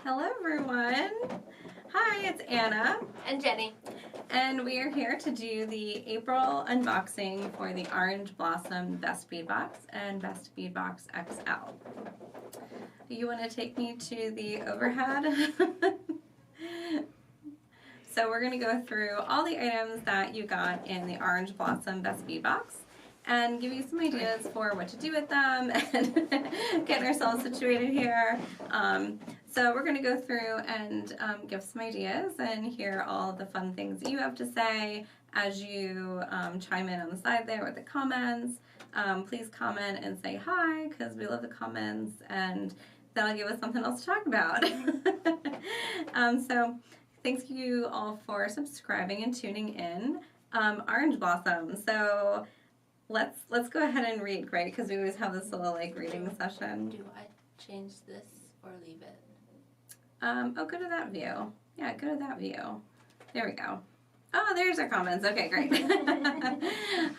Hello everyone. Hi, it's Anna and Jenny, and we are here to do the April unboxing for the Orange Blossom Best Bead Box and Best Bead Box XL. You want to take me to the overhead? So we're going to go through all the items that you got in the Orange Blossom Best Bead Box and give you some ideas for what to do with them and getting ourselves situated here. So we're going to go through and give some ideas and hear all the fun things that you have to say as you chime in on the side there with the comments. Please comment and say hi, because we love the comments and that'll give us something else to talk about. So thank you all for subscribing and tuning in. Orange Blossom. So let's go ahead and read, right? Because we always have this little like reading session. Do I change this or leave it? Oh, go to that view. Yeah, go to that view. There we go. Oh, there's our comments. Okay, great.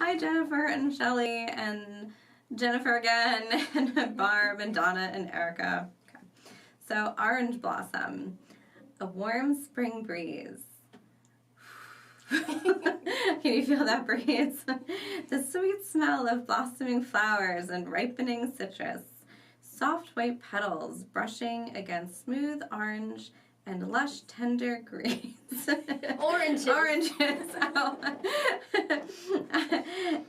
Hi, Jennifer and Shelly and Jennifer again and Barb and Donna and Erica. Okay. So, Orange Blossom, a warm spring breeze. Can you feel that breeze? The sweet smell of blossoming flowers and ripening citrus. Soft white petals brushing against smooth orange and lush tender greens. Oranges. Oranges. Oh.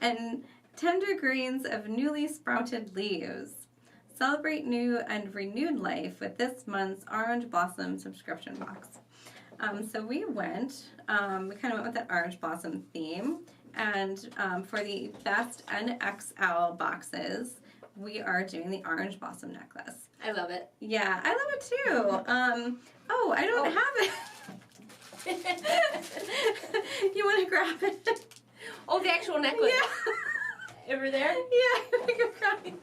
And tender greens of newly sprouted leaves. Celebrate new and renewed life with this month's Orange Blossom subscription box. So we kind of went with that Orange Blossom theme, and for the Best and XL boxes, we are doing the Orange Blossom necklace. I love it. Yeah, I love it too. Oh, I don't have it. You want to grab it? Oh, the actual necklace. Yeah. Over there? Yeah, I think I'm crying.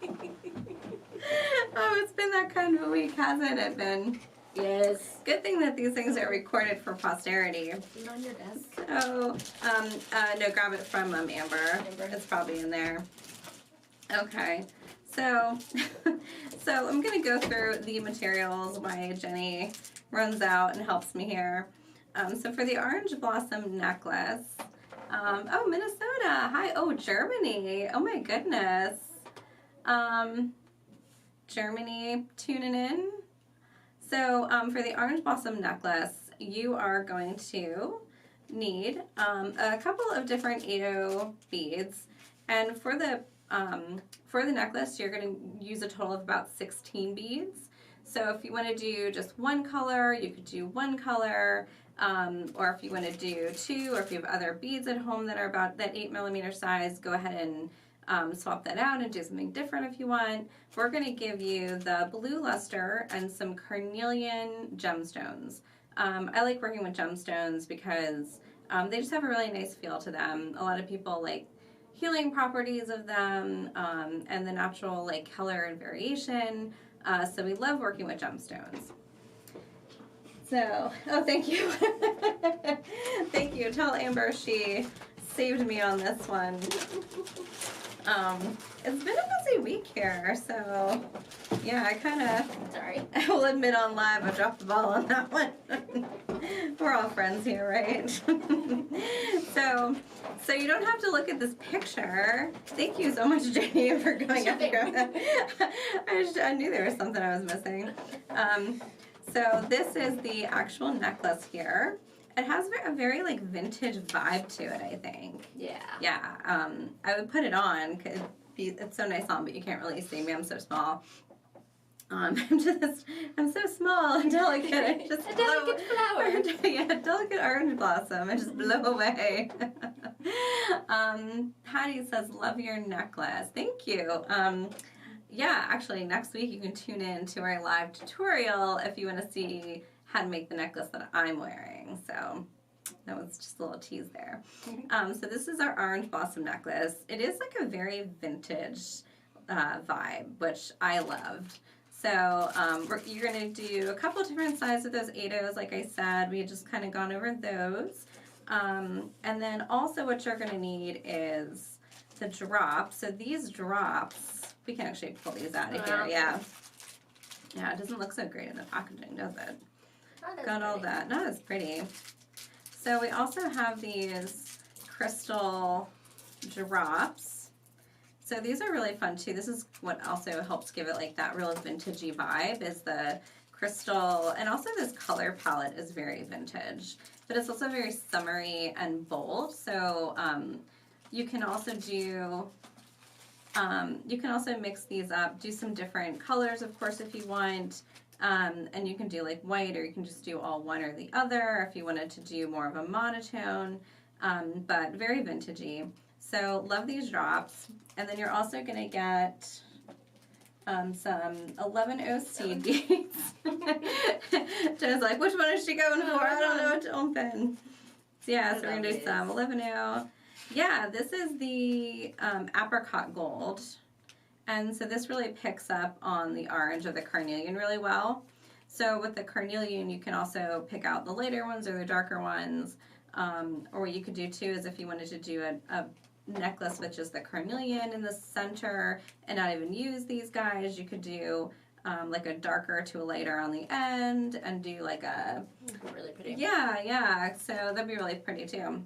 Oh, it's been that kind of a week, hasn't it been? Yes. Good thing that these things are recorded for posterity. Is it on your desk? So, no, grab it from Amber. It's probably in there. Okay, so I'm going to go through the materials while Jenny runs out and helps me here. So for the Orange Blossom necklace, oh, Minnesota, hi, oh, Germany, oh my goodness. Germany tuning in. So for the Orange Blossom necklace, you are going to need a couple of different 8/0 beads, and for the necklace, you're going to use a total of about 16 beads. So if you want to do just one color, you could do one color, or if you want to do two, or if you have other beads at home that are about that 8mm size, go ahead and swap that out and do something different if you want. We're going to give you the blue luster and some carnelian gemstones. I like working with gemstones because they just have a really nice feel to them. A lot of people like healing properties of them and the natural like color and variation. So we love working with gemstones. So, oh, thank you. Thank you. Tell Amber she saved me on this one. It's been a busy week here, so yeah, I kind of, sorry, I will admit on live I dropped the ball on that one. We're all friends here, right? So you don't have to look at this picture. Thank you so much, Jenny, for going after it. I knew there was something I was missing. So this is the actual necklace here. It has a very like vintage vibe to it, I think. Yeah. Yeah. I would put it on because it's so nice on, but you can't really see me. I'm so small. I'm so small and delicate. I just a delicate flower. Yeah, delicate orange blossom. I just blow away. Patty says, "Love your necklace." Thank you. Yeah, actually, next week you can tune in to our live tutorial if you want to see how to make the necklace that I'm wearing. So that was just a little tease there. So this is our Orange Blossom necklace. It is like a very vintage vibe, which I loved. So you're going to do a couple different sizes of those 8/0s, like I said. We had just kind of gone over those. And then also what you're going to need is the drops. So these drops, we can actually pull these out of here, yeah. Yeah, it doesn't look so great in the packaging, does it? Got all that. Not as pretty. So we also have these crystal drops. So these are really fun too. This is what also helps give it like that real vintagey vibe, is the crystal, and also this color palette is very vintage, but it's also very summery and bold. So you can also do, you can also mix these up, do some different colors, of course, if you want. And you can do like white, or you can just do all one or the other if you wanted to do more of a monotone, but very vintagey. So love these drops. And then you're also going to get some 11O seed beads. Jen's like, which one is she going for? I don't know what to open. So yeah, so we're going to do some 11O. Yeah, this is the apricot gold. And so this really picks up on the orange of the carnelian really well. So with the carnelian, you can also pick out the lighter ones or the darker ones. Or what you could do too is if you wanted to do a necklace with just the carnelian in the center and not even use these guys, you could do like a darker to a lighter on the end and do like a... Really pretty. Yeah. So that'd be really pretty too.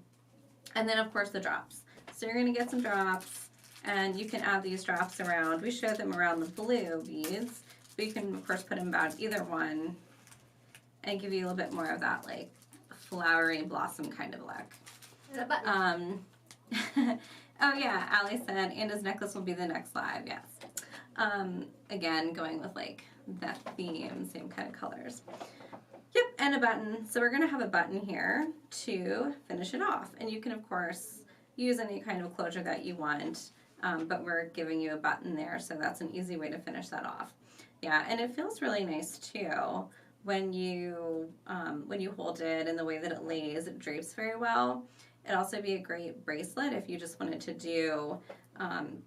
And then of course the drops. So you're going to get some drops. And you can add these drops around. We showed them around the blue beads, but you can of course put them about either one and give you a little bit more of that like flowery blossom kind of look. And a button. Oh yeah, Allie said Anna's necklace will be the next live, yes. Again, going with like that theme, same kind of colors. Yep, and a button. So we're gonna have a button here to finish it off. And you can of course use any kind of closure that you want. But we're giving you a button there, so that's an easy way to finish that off. Yeah, and it feels really nice too when you hold it, and the way that it lays, it drapes very well. It'd also be a great bracelet if you just wanted to do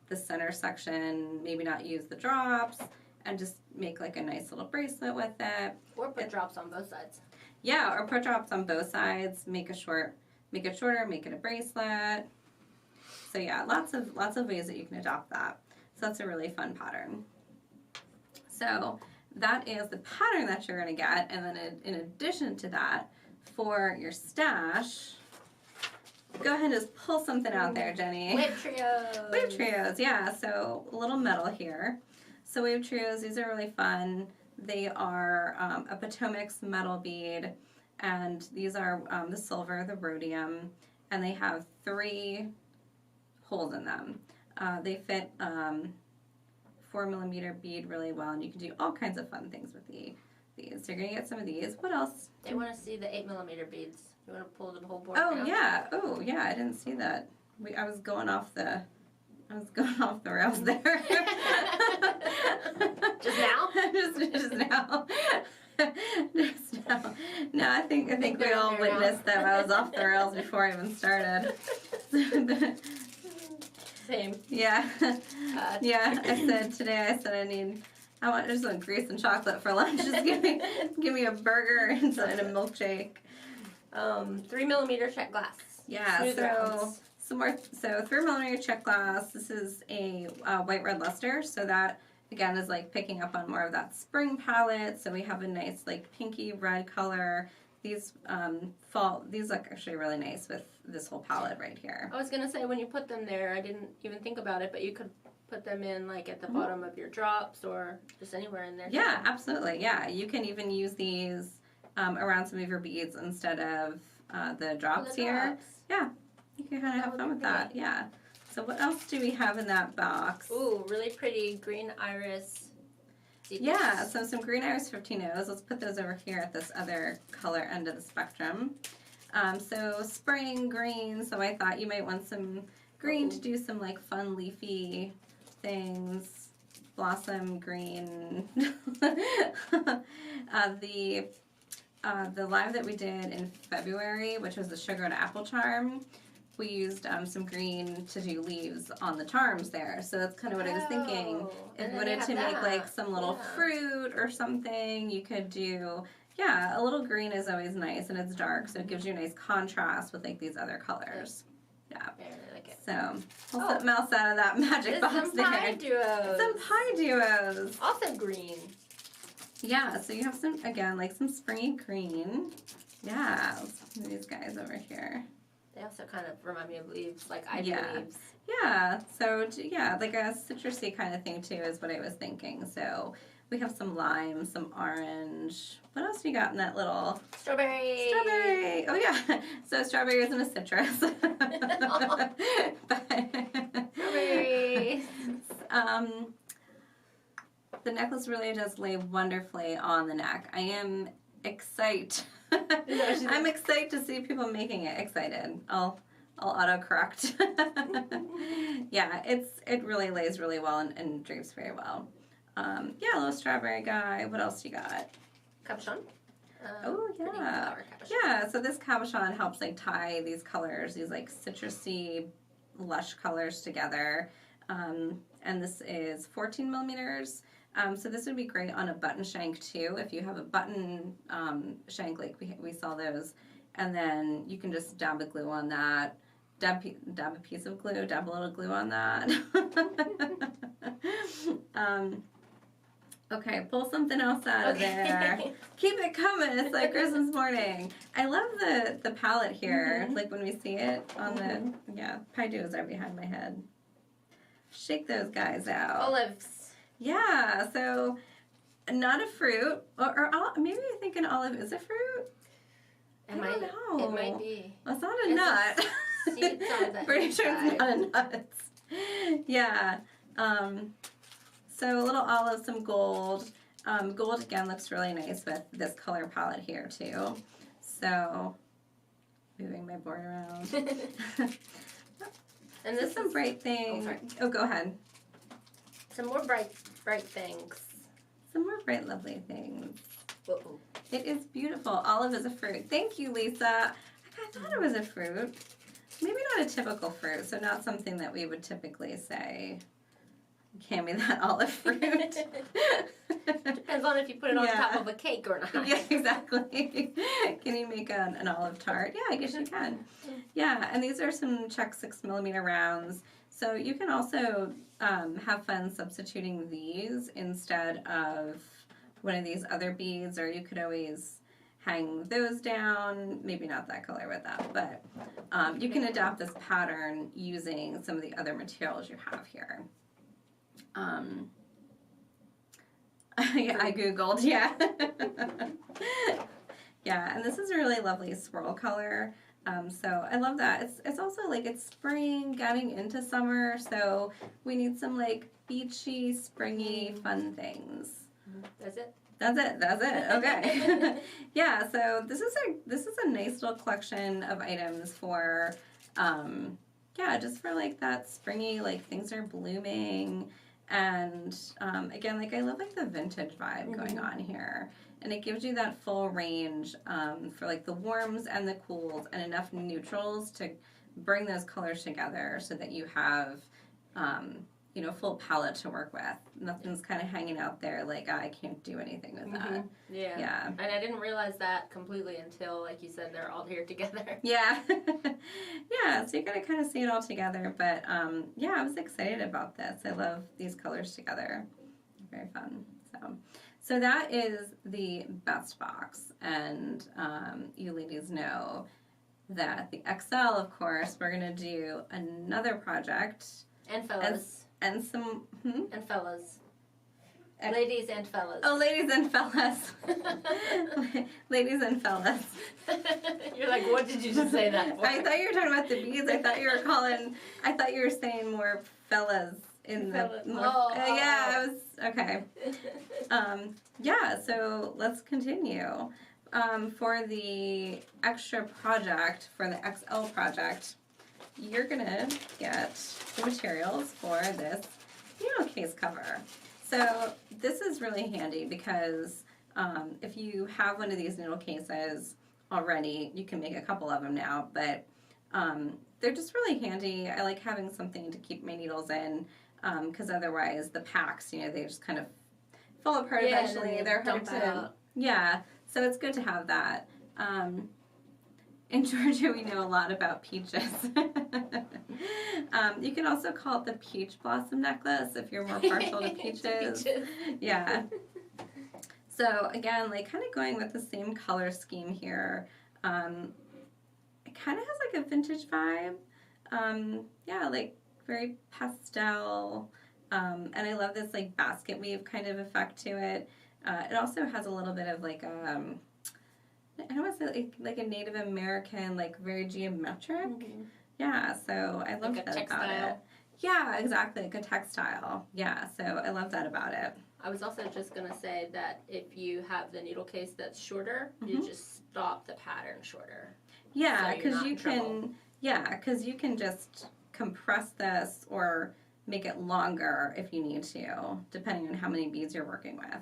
the center section, maybe not use the drops, and just make like a nice little bracelet with it. Or put drops on both sides. Yeah, or put drops on both sides. Make it shorter, make it a bracelet. So yeah, lots of ways that you can adopt that. So that's a really fun pattern. So that is the pattern that you're going to get. And then in addition to that, for your stash, go ahead and just pull something out there, Jenny. Wave trios. Wave trios, yeah. So a little metal here. So wave trios, these are really fun. They are a Potomac's metal bead. And these are the silver, the rhodium. And they have 3 holes in them. They fit 4mm bead really well, and you can do all kinds of fun things with these. So you're gonna get some of these. What else? They want to see the 8mm beads. You want to pull the whole board? Oh down? yeah. Oh yeah. I didn't see that. I was going off the rails there. Just now? just now. Just now. No, I think we all witnessed that I was off the rails before I even started. Same. Yeah. Yeah. I said I want just some grease and chocolate for lunch. Just give me a burger and a milkshake. 3mm Czech Glass. Yeah. Smooth rounds. So 3mm Czech Glass. This is a white red luster. So that again is like picking up on more of that spring palette. So we have a nice like pinky red color. These look actually really nice with this whole palette right here. I was gonna say, when you put them there, I didn't even think about it, but you could put them in like at the bottom of your drops or just anywhere in there. Yeah, absolutely. Yeah, you can even use these around some of your beads instead of the drops here. Yeah, you can kind of have fun with that. Yeah. So what else do we have in that box? Ooh, really pretty green iris. Yeah, so some green iris 15Os. Let's put those over here at this other color end of the spectrum. So spring green, so I thought you might want some green to do some like fun leafy things. Blossom green. The live that we did in February, which was the sugar and apple charm, we used some green to do leaves on the charms there. So that's kind of what I was thinking. If you wanted to make like some little fruit or something, you could do, yeah, a little green is always nice, and it's dark, so it gives you a nice contrast with like these other colors. Yeah. I really like it. So pull something else out of that magic box some there. pie duos. Some pie duos. Also green. Yeah, so you have some, again, like some springy green. Yeah, let's move these guys over here. They also kind of remind me of leaves, like ivy leaves. Yeah, so yeah, like a citrusy kind of thing too is what I was thinking. So we have some lime, some orange. What else do you got in that little? Strawberry. Strawberry. Oh yeah, so strawberry isn't a citrus. Strawberry. The necklace really does lay wonderfully on the neck. I am excited. I'm excited to see people making it. Excited. I'll autocorrect. Yeah, it really lays really well and drapes very well. Yeah, a little strawberry guy. What else you got? Capuchon. Oh yeah. Yeah, so this capuchon helps like tie these colors, these like citrusy, lush colors together. And this is 14 millimeters. So this would be great on a button shank too. If you have a button shank, like we saw those, and then you can just dab the glue on that. Dab a piece of glue, dab a little glue on that. Okay, pull something else out of there. Keep it coming. It's like Christmas morning. I love the palette here. Like when we see it on the, Paidos are behind my head. Shake those guys out. Olives. Yeah, so not a fruit. Or maybe I think an olive is a fruit. I don't know. It might be. Well, it's not a nut. Seeds on the Pretty sure it's not a nut. Yeah. So a little olive, some gold. Gold again looks really nice with this color palette here too. So moving my board around. And this is some bright things. Oh, go ahead. Some more bright things. Some more bright, lovely things. Uh-oh. It is beautiful. Olive is a fruit. Thank you, Lisa. I thought it was a fruit. Maybe not a typical fruit, so not something that we would typically say. Hand me that olive fruit. Depends on if you put it on top of a cake or not. Yeah, exactly. Can you make an olive tart? Yeah, I guess you can. Yeah, and these are some Czech 6 millimeter rounds. So you can also have fun substituting these instead of one of these other beads, or you could always hang those down. Maybe not that color with that, but you can adapt this pattern using some of the other materials you have here. Yeah, I googled, yeah. Yeah, and this is a really lovely swirl color. So I love that. It's also like it's spring getting into summer, so we need some like beachy, springy, fun things. That's it? That's it. Okay. Yeah, so this is a nice little collection of items for just for like that springy, like things are blooming. And again, like I love like the vintage vibe going on here, and it gives you that full range for like the warms and the cools, and enough neutrals to bring those colors together so that you have full palette to work with. Nothing's kind of hanging out there like I can't do anything with that. Yeah. And I didn't realize that completely until, like you said, they're all here together. Yeah. Yeah, so you gotta kind of see it all together. But I was excited about this. I love these colors together. Very fun. So that is the best box. And you ladies know that the XL, of course, we're gonna do another project. And fellas. And some... And fellas. Ladies and fellas. Oh, ladies and fellas. Ladies and fellas. You're like, what did you just say that for? I thought you were talking about the beads. I thought you were saying more fellas in fellas. the... I was... Okay. So let's continue. For the extra project, for the XL project, you're gonna get the materials for this needle case cover. So this is really handy because if you have one of these needle cases already, you can make a couple of them now, but they're just really handy. I like having something to keep my needles in because otherwise the packs, they just kind of fall apart eventually. They're hard to... Yeah, so it's good to have that. In Georgia, we know a lot about peaches. You can also call it the peach blossom necklace if you're more partial to peaches. Yeah. So again, like kind of going with the same color scheme here. It kind of has like a vintage vibe. Yeah, like very pastel. And I love this like basket weave kind of effect to it. It also has a little bit of like I don't want to say like a Native American, like very geometric. Mm-hmm. Yeah, so I love like that textile. about it. Yeah, exactly, like a textile. Yeah, so I love that about it. I was also just going to say that if you have the needle case that's shorter, you just stop the pattern shorter. Yeah, so because you can. Yeah, because you can just compress this or make it longer if you need to, depending on how many beads you're working with.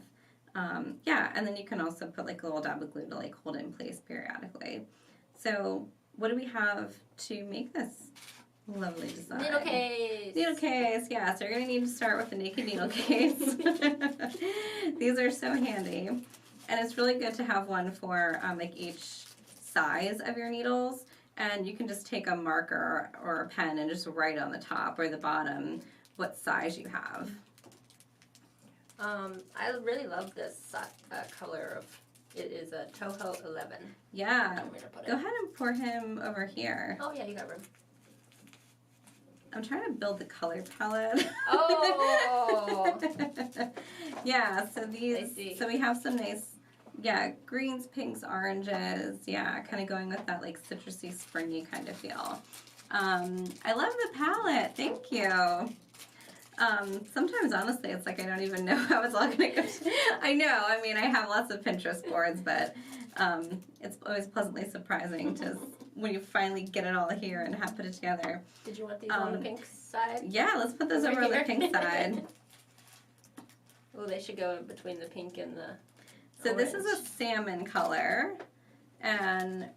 Yeah, and then you can also put like a little dab of glue to like hold it in place periodically. So what do we have to make this lovely design? Needle case. Needle case, yeah. So you're going to need to start with the naked needle case. These are so handy. And it's really good to have one for like each size of your needles. And you can just take a marker or a pen and just write on the top or the bottom what size you have. I really love this color of, it is a Toho 11. Yeah. Go ahead and pour him over here. Oh yeah, you got room. I'm trying to build the color palette. Oh! Yeah, so so we have some nice, yeah, greens, pinks, oranges. Yeah, kind of going with that like citrusy, springy kind of feel. I love the palette. Thank you. Sometimes, honestly, it's like I don't even know how it's all going to go. I know. I mean, I have lots of Pinterest boards, but it's always pleasantly surprising to when you finally get it all here and have put it together. Did you want these on the pink side? Yeah, let's put those over on the pink side. Oh, they should go in between the pink and the So orange. this is a salmon color, and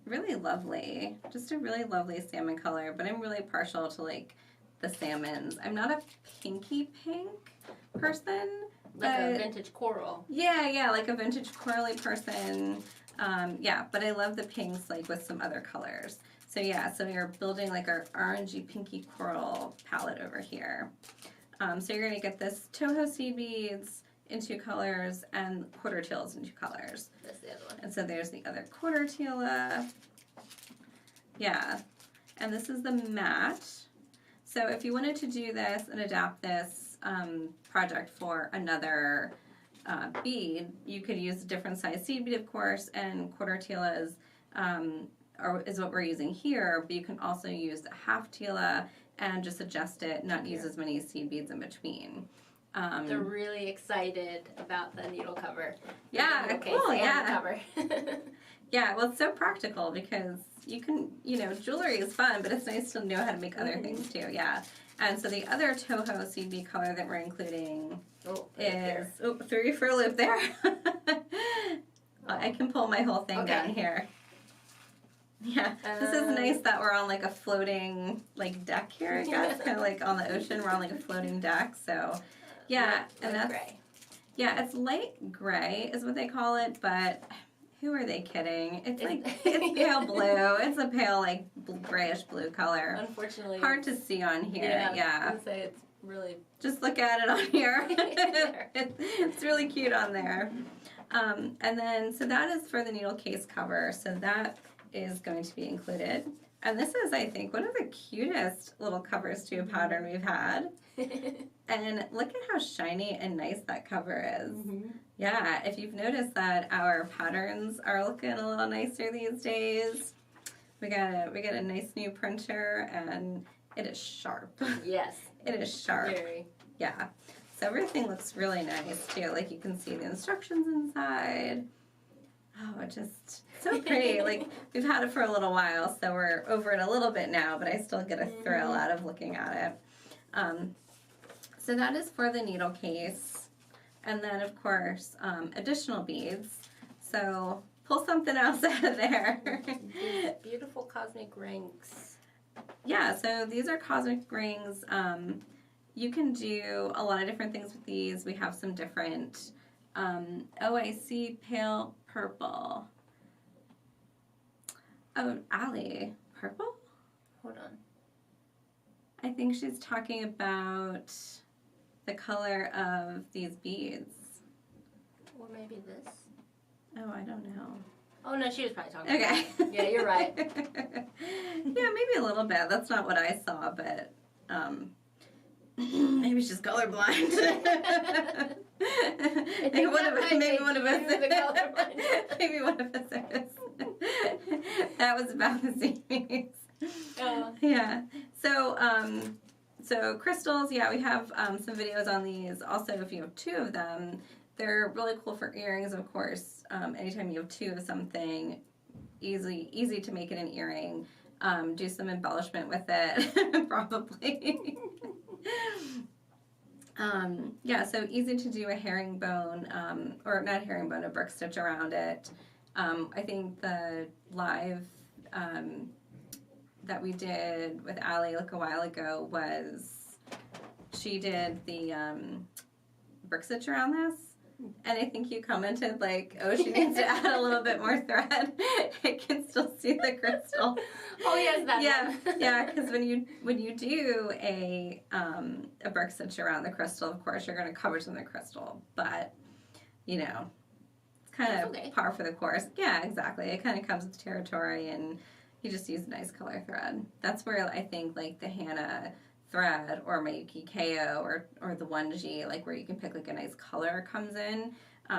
really lovely. Just a really lovely salmon color, but I'm really partial to like the salmons. I'm not a pinky pink person. Like a vintage coral. Yeah, like a vintage corally person. Yeah, but I love the pinks like with some other colors. So yeah, so you're building like our orangey pinky coral palette over here. So you're gonna get this Toho seed beads in 2 colors and quarter teals in 2 colors. That's the other one. And so there's the other quarter teal. Yeah, and this is the matte. So if you wanted to do this and adapt this project for another bead, you could use a different size seed bead, of course, and quarter tela is what we're using here, but you can also use a half tela and just adjust it, not use as many seed beads in between. They're really excited about the needle cover. Yeah, cool, yeah. Cover. Yeah, well, it's so practical because you can, jewelry is fun, but it's nice to know how to make other things too, yeah. And so the other Toho seed bead color that we're including is, threw you for a loop there. I can pull my whole thing down here. Yeah, this is nice that we're on like a floating like deck here, I guess, kind of like on the ocean. We're on like a floating deck, so yeah, and that's gray. Yeah, it's light gray is what they call it, but who are they kidding? It's like it's pale blue. It's a pale like grayish blue color. Unfortunately, hard to see on here. Yeah, I was gonna say it's really. Just look at it on here. It's really cute on there. And then so that is for the needle case cover. So that is going to be included. And this is, I think, one of the cutest little covers to a pattern we've had. And look at how shiny and nice that cover is. Yeah, if you've noticed that our patterns are looking a little nicer these days. We got a nice new printer and it is sharp. Yes. It is sharp. Very. Yeah. So everything looks really nice too. Like you can see the instructions inside. Oh, it just so pretty. Like we've had it for a little while, so we're over it a little bit now, but I still get a thrill out of looking at it. So that is for the needle case. And then of course, additional beads. So pull something else out of there. These beautiful cosmic rings. Yeah, so these are cosmic rings. You can do a lot of different things with these. We have some different, I see pale purple. Oh, Allie, purple? Hold on. I think she's talking about the color of these beads. Or maybe this. Oh, I don't know. Oh, no, she was probably talking Okay. about Yeah, you're right. Yeah, maybe a little bit. That's not what I saw, but maybe she's colorblind. Maybe one of us is. Maybe one of us is. That was about the series. Yeah. So crystals, yeah, we have some videos on these. Also, if you have 2 of them, they're really cool for earrings, of course. Anytime you have 2 of something, easy to make it an earring. Do some embellishment with it, probably. Yeah, so easy to do a herringbone, or not a herringbone, a brick stitch around it. I think the live that we did with Allie like a while ago was she did the brick stitch around this. And I think you commented like, oh, she needs to add a little bit more thread. I can still see the crystal. Oh, yes, that one. Yeah, because when you do a brick stitch around the crystal, of course, you're going to cover some of the crystal. But, you know, it's kind of par for the course. Yeah, exactly. It kind of comes with territory, and you just use a nice color thread. That's where I think, like, the Hannah thread or Miyuki KO or the 1G, like where you can pick like a nice color comes in,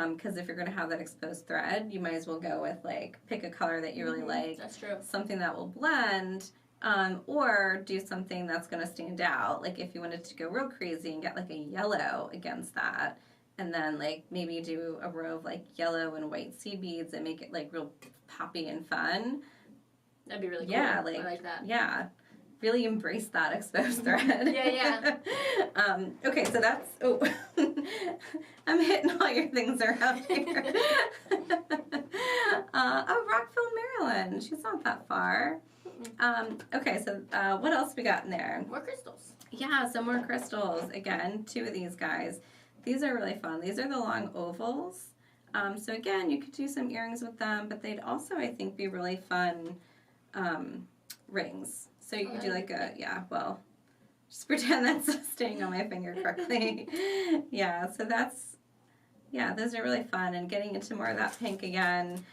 because if you're going to have that exposed thread, you might as well go with like pick a color that you really like. That's true. Something that will blend, or do something that's going to stand out. Like if you wanted to go real crazy and get like a yellow against that, and then like maybe do a row of like yellow and white seed beads and make it like real poppy and fun. That'd be really cool. Yeah, I like that. Yeah. Really embrace that exposed thread. Yeah. Okay, so that's, I'm hitting all your things around here. Rockville, Maryland. She's not that far. Okay, so what else we got in there? More crystals. Yeah, some more crystals. Again, 2 of these guys. These are really fun. These are the long ovals. So again, you could do some earrings with them, but they'd also, I think, be really fun rings. So you could do like just pretend that's staying on my finger correctly. Yeah, so those are really fun, and getting into more of that pink again.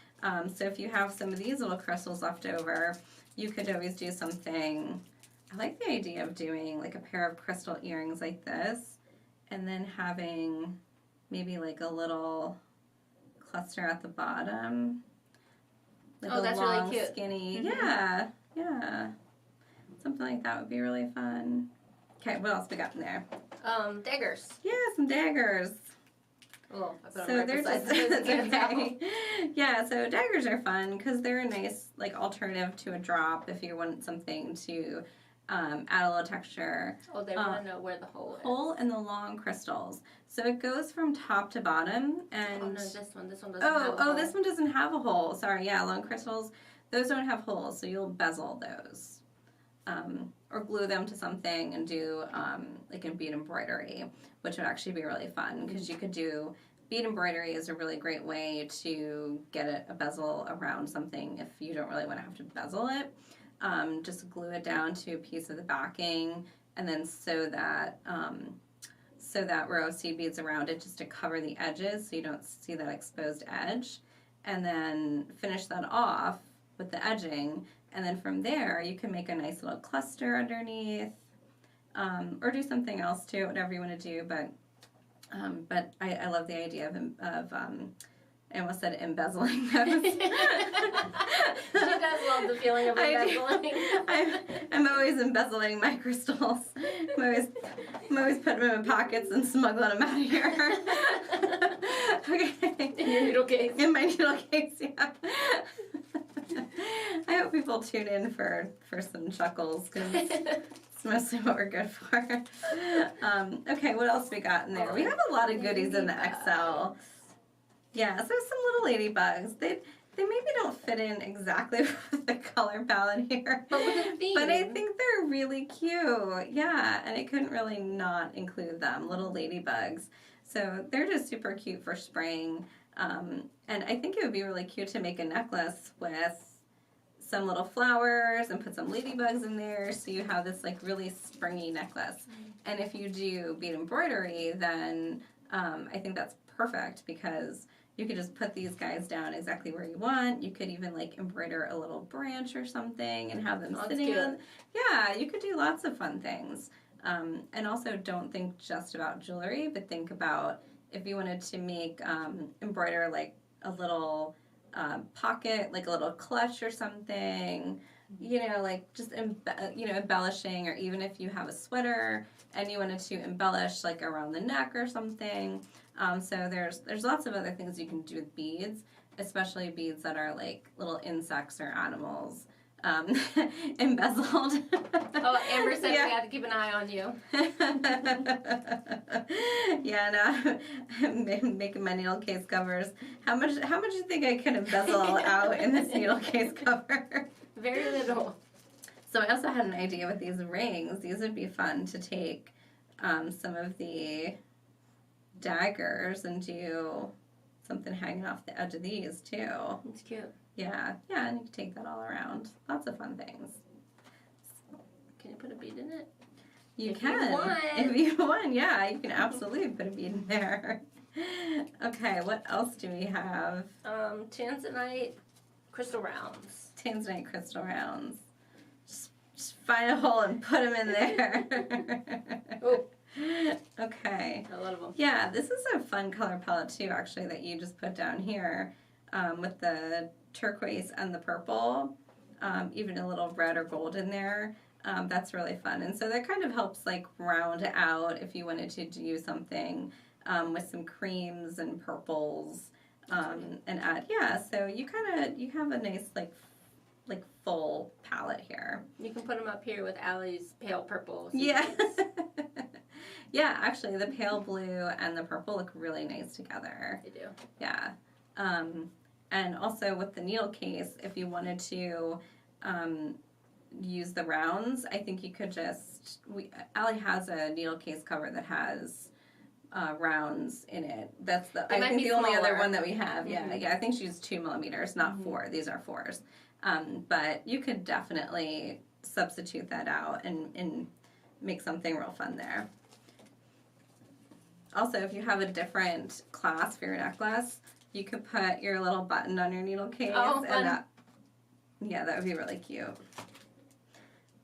So if you have some of these little crystals left over, you could always do something. I like the idea of doing like a pair of crystal earrings like this, and then having maybe like a little cluster at the bottom. Like that's long, really cute. Skinny. Mm-hmm. Yeah. Something like that would be really fun. Okay, what else we got in there? Daggers. Yeah, some daggers. Oh, I put so them they're right just okay. Yeah, so daggers are fun because they're a nice like alternative to a drop if you want something to add a little texture. Oh, they want to know where the hole is. Hole in the long crystals. So it goes from top to bottom, and oh no, this one doesn't have a hole. This one doesn't have a hole. Sorry, yeah, long crystals. Those don't have holes, so you'll bezel those. Or glue them to something and do like a bead embroidery, which would actually be really fun because you could do bead embroidery is a really great way to get a bezel around something if you don't really want to have to bezel it. Just glue it down to a piece of the backing and then sew that row of seed beads around it just to cover the edges so you don't see that exposed edge, and then finish that off with the edging. And then from there, you can make a nice little cluster underneath, or do something else too, whatever you want to do. But I love the idea of I almost said embezzling those. She does love the feeling of embezzling. I'm always embezzling my crystals. I'm always putting them in pockets and smuggling them out of here. Okay. In your needle case. In my needle case, yeah. I hope people tune in for some chuckles because it's mostly what we're good for. Okay, what else we got in there? We have a lot of goodies in the XL. Yeah, so some little ladybugs. They maybe don't fit in exactly with the color palette here. But with a theme. But I think they're really cute. Yeah, and I couldn't really not include them, little ladybugs. So they're just super cute for spring. And I think it would be really cute to make a necklace with some little flowers and put some ladybugs in there so you have this like really springy necklace. And if you do bead embroidery, then I think that's perfect because you could just put these guys down exactly where you want. You could even like embroider a little branch or something and have them sitting on. Yeah, you could do lots of fun things. And also don't think just about jewelry, but think about if you wanted to make, embroider like a little pocket, like a little clutch or something, you know, like just, embellishing, or even if you have a sweater and you wanted to embellish like around the neck or something. So there's lots of other things you can do with beads, especially beads that are like little insects or animals. Embezzled. Oh, Amber said we have to keep an eye on you. Yeah, no, making my needle case covers. How much do you think I can embezzle out in this needle case cover? Very little. So I also had an idea with these rings. These would be fun to take some of the daggers and do something hanging off the edge of these too. It's cute. Yeah, and you can take that all around. Lots of fun things. Can you put a bead in it? You can. If you want, yeah, you can absolutely put a bead in there. Okay, what else do we have? Tanzanite crystal rounds. Tanzanite crystal rounds. Just find a hole and put them in there. Oh. Okay. A lot of them. Yeah, this is a fun color palette too, actually, that you just put down here with the turquoise and the purple, even a little red or gold in there. That's really fun. And so that kind of helps like round out if you wanted to do something with some creams and purples and add. Yeah, so you have a nice like full palette here. You can put them up here with Allie's pale purple. Yeah. Yeah, actually the pale blue and the purple look really nice together. They do. Yeah. And also with the needle case, if you wanted to use the rounds, I think you could just, Allie has a needle case cover that has rounds in it. That's I think the only other one that we have. Yeah, yeah. I think she's 2 millimeters, not 4. These are 4s. But you could definitely substitute that out and make something real fun there. Also, if you have a different clasp for your necklace, you could put your little button on your needle case. Oh, fun. And that would be really cute.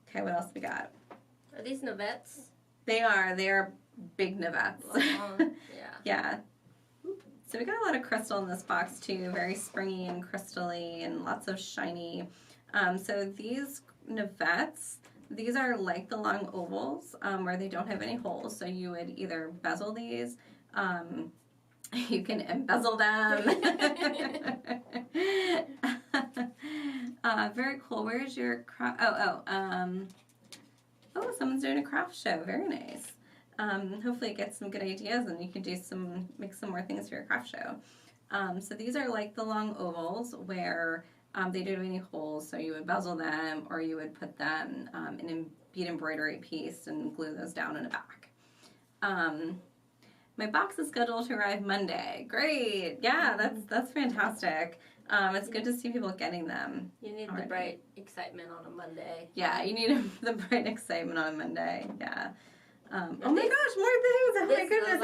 Okay, what else we got? Are these Novettes? They are big Novettes. Yeah. Yeah. So we got a lot of crystal in this box too, very springy and crystally and lots of shiny. So these Novettes, these are like the long ovals where they don't have any holes. So you would either bezel these, you can embezzle them. Very cool. Where's your craft? Oh, someone's doing a craft show. Very nice. Hopefully get some good ideas and you can make some more things for your craft show. So these are like the long ovals where they don't have any holes, so you would bezel them or you would put them in a bead embroidery piece and glue those down in the back. My box is scheduled to arrive Monday. Great. Yeah, that's fantastic. It's good to see people getting them. You need the bright excitement on a Monday. Yeah, you need the bright excitement on a Monday. Yeah. Oh my gosh, more things! Oh my goodness,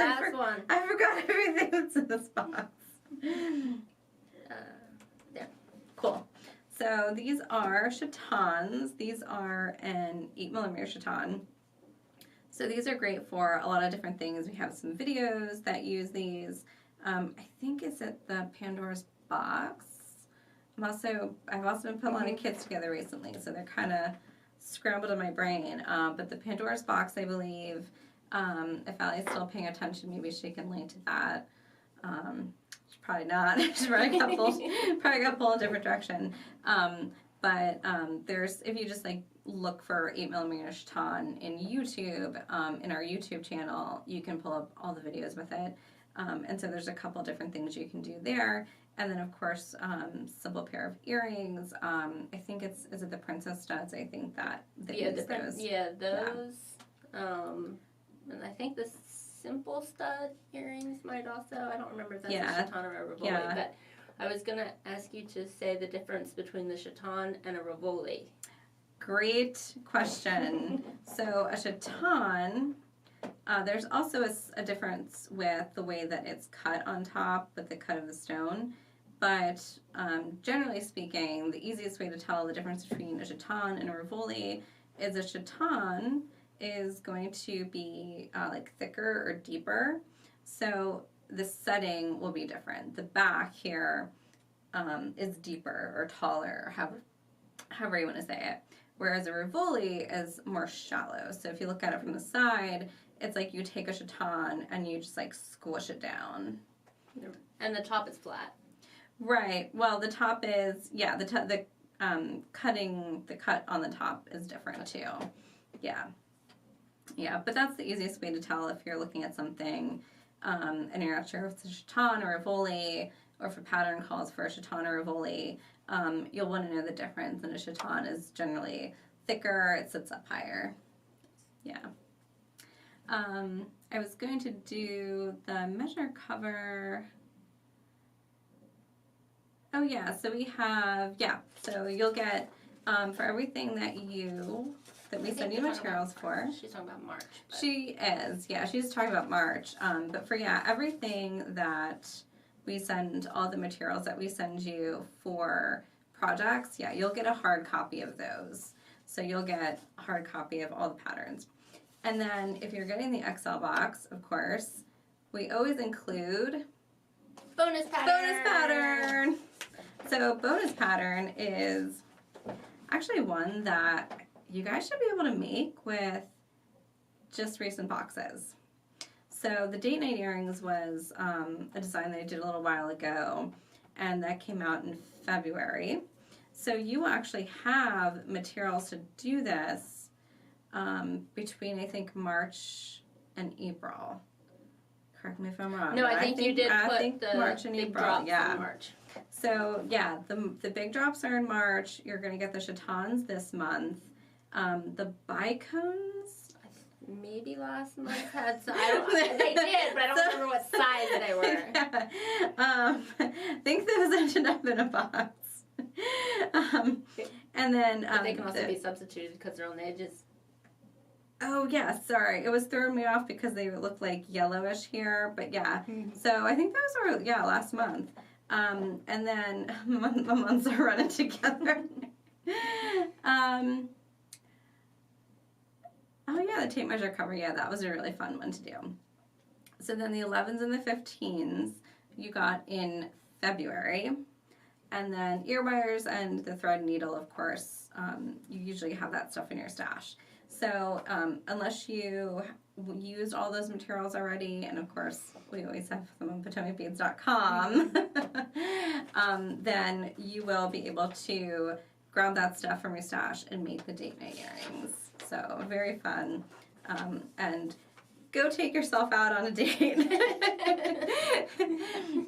I forgot everything that's in this box. There. Cool. So these are Chatons. These are an 8mm chaton. So these are great for a lot of different things. We have some videos that use these. I think it's at the Pandora's Box. I've also been putting a lot of kits together recently, so they're kind of scrambled in my brain. But the Pandora's Box, I believe, if Allie's still paying attention, maybe she can link to that. She's probably not. She's probably got pulled a different direction. But there's, if you just like look for 8mm chaton in YouTube, in our YouTube channel, you can pull up all the videos with it. And so there's a couple different things you can do there. And then, of course, simple pair of earrings. I think is it the princess studs? I think that they use those. Yeah, those. Yeah. And I think the simple stud earrings might also. I don't remember if that's a chaton or a rivoli. Yeah. But I was going to ask you to say the difference between the chaton and a rivoli. Great question. So a chaton There's also a difference with the way that it's cut on top with the cut of the stone. But generally speaking, the easiest way to tell the difference between a chaton and a rivoli is a chaton is going to be like thicker or deeper. So the setting will be different. The back here is deeper or taller, however you want to say it. Whereas a rivoli is more shallow. So if you look at it from the side, it's like you take a chaton and you just like squish it down. And the top is flat. Right. Well, the top is, yeah, the cut on the top is different too. Yeah. Yeah, but that's the easiest way to tell if you're looking at something and you're not sure if it's a chaton or a rivoli, or if a pattern calls for a chaton or a rivoli. You'll want to know the difference, and a chaton is generally thicker, it sits up higher. Yeah. I was going to do the measure cover. Oh yeah, so we have, so you'll get, for everything that we send you materials for. She's talking about March. But. She is, yeah, she's talking about March. But for, everything that we send, all the materials that we send you for projects, you'll get a hard copy of those. So you'll get a hard copy of all the patterns. And then if you're getting the XL box, of course, we always include bonus pattern. So bonus pattern is actually one that you guys should be able to make with just recent boxes. So the date night earrings was a design that I did a little while ago, and that came out in February. So you actually have materials to do this between, I think, March and April. Correct me if I'm wrong. No, I think you did put the March and big April. drops in March. So, the big drops are in March. You're going to get the Chatons this month. The bicones, maybe last month had some. They did, but I don't remember what size they were. Yeah. I think those ended up in a box. And then but they can also be substituted because they're on the edges. Oh, yeah, sorry. It was throwing me off because they look like yellowish here, but yeah. So I think those were, last month. And then the months are running together. Oh, yeah, the tape measure cover. Yeah, that was a really fun one to do. So then the 11s and the 15s you got in February. And then ear wires and the thread needle, of course, you usually have that stuff in your stash. So unless you used all those materials already, and of course we always have them on PotomacBeads.com, then you will be able to grab that stuff from your stash and make the date night earrings. So very fun. And go take yourself out on a date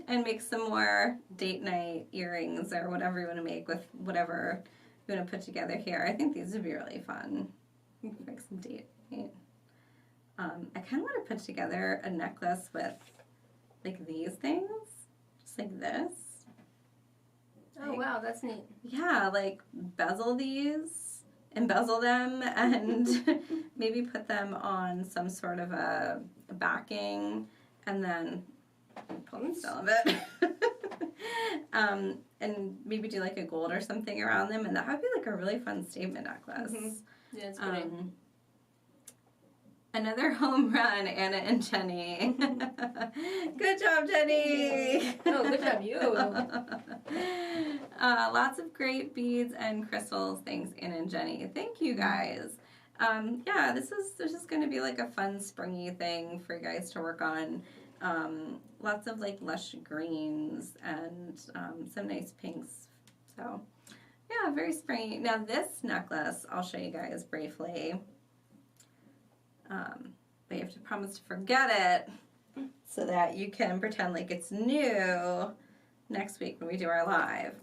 and make some more date night earrings or whatever you want to make with whatever you want to put together here. I think these would be really fun. You can make some date night. I kind of want to put together a necklace with like these things, just like this. Oh, wow, that's neat. Yeah, like embezzle them, and maybe put them on some sort of a backing, and then pull some of it. And maybe do like a gold or something around them, and that would be like a really fun statement necklace. Mm-hmm. Yeah, it's pretty. Another home run, Anna and Jenni. Good job, Jenni. Oh, good job, you. Lots of great beads and crystals. Thanks, Anna and Jenni. Thank you, guys. This is going to be like a fun springy thing for you guys to work on. Lots of like lush greens and some nice pinks. So, yeah, very springy. Now this necklace, I'll show you guys briefly. But you have to promise to forget it so that you can pretend like it's new next week when we do our live.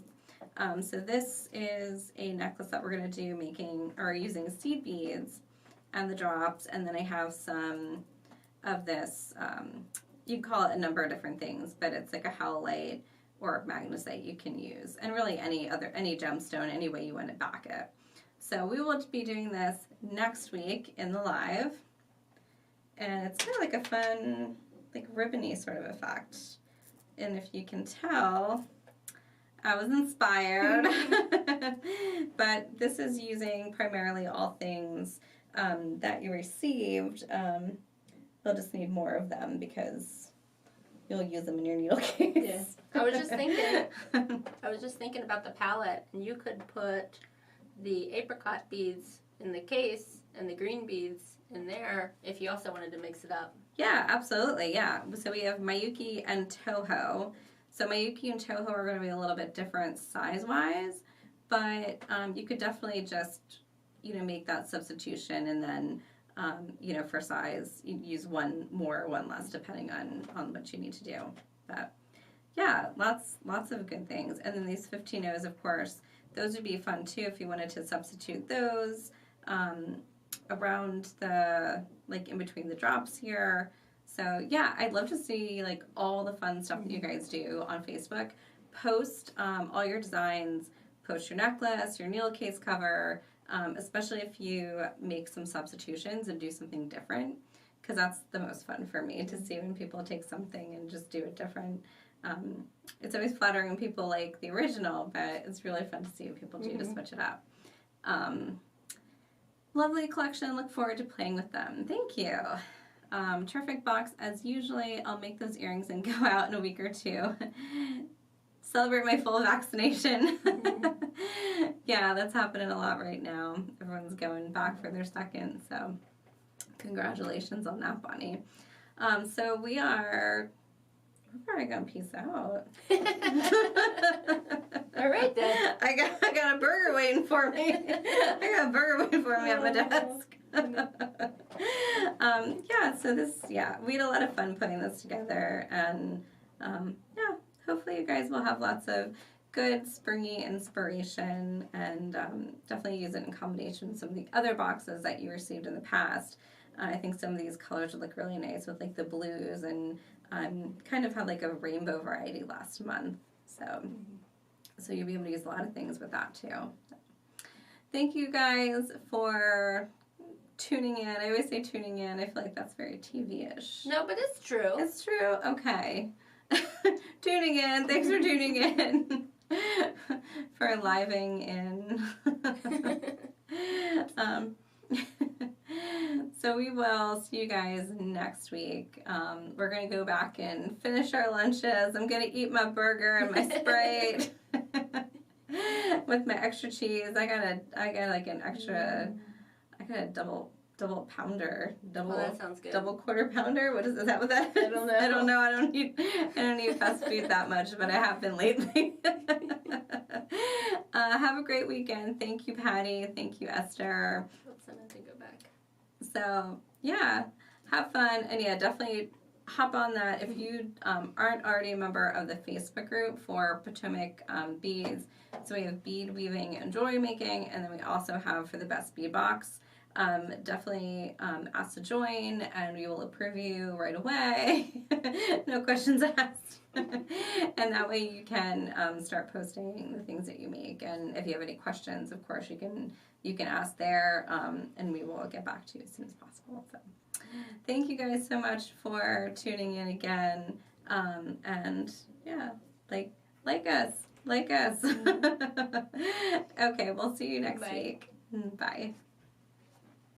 So this is a necklace that we're going to do using seed beads and the drops, and then I have some of this, you can call it a number of different things, but it's like a howlite or magnesite you can use, and really any gemstone, any way you want to back it. So we will be doing this next week in the live. And it's kind of like a fun, like ribbony sort of effect. And if you can tell, I was inspired. But this is using primarily all things that you received. You'll just need more of them because you'll use them in your needle case. Yeah. I was just thinking about the palette, and you could put the apricot beads in the case and the green beads in there if you also wanted to mix it up. Yeah, absolutely, yeah. So we have Miyuki and Toho. So Miyuki and Toho are going to be a little bit different size-wise, but you could definitely just, make that substitution and then, for size, you use one more or one less depending on what you need to do. But yeah, lots of good things. And then these 15-0s, of course, those would be fun too if you wanted to substitute those around the, like in between the drops here. So yeah, I'd love to see like all the fun stuff that you guys do on Facebook. Post all your designs, post your necklace, your needle case cover, especially if you make some substitutions and do something different, because that's the most fun for me to see when people take something and just do it different. It's always flattering when people like the original, but it's really fun to see what people do to switch it up. Lovely collection. Look forward to playing with them. Thank you. Terrific box. As usually, I'll make those earrings and go out in a week or two. Celebrate my full vaccination. Yeah, that's happening a lot right now. Everyone's going back for their second, so congratulations on that, Bonnie. So we're probably gonna peace out. All right then. I got a burger waiting for me. I got a burger waiting for me at my desk. We had a lot of fun putting this together, and hopefully you guys will have lots of good springy inspiration, and definitely use it in combination with some of the other boxes that you received in the past. I think some of these colors would look really nice with like the blues, and kind of had like a rainbow variety last month, so you'll be able to use a lot of things with that too. Thank you guys for tuning in. I always say tuning in. I feel like that's very TV-ish. No, but it's true. It's true. Okay. Tuning in. Thanks for tuning in. For living in. So we will see you guys next week. We're going to go back and finish our lunches. I'm going to eat my burger and my Sprite with my extra cheese. I got like an extra, I got a double pounder, that sounds good. Double quarter pounder. What is that? What that is? I don't know. I don't know. I don't need fast food that much, but I have been lately. Have a great weekend. Thank you, Patty. Thank you, Esther. Let's send it to go back. So yeah, have fun, and yeah, definitely hop on that if you aren't already a member of the Facebook group for Potomac beads. So we have bead weaving and jewelry making, and then we also have for the best bead box. Definitely ask to join, and we will approve you right away. No questions asked. And that way you can start posting the things that you make, and if you have any questions, of course you can ask there, and we will get back to you as soon as possible. So thank you guys so much for tuning in again, and yeah, like us. Okay, we'll see you next week. Bye.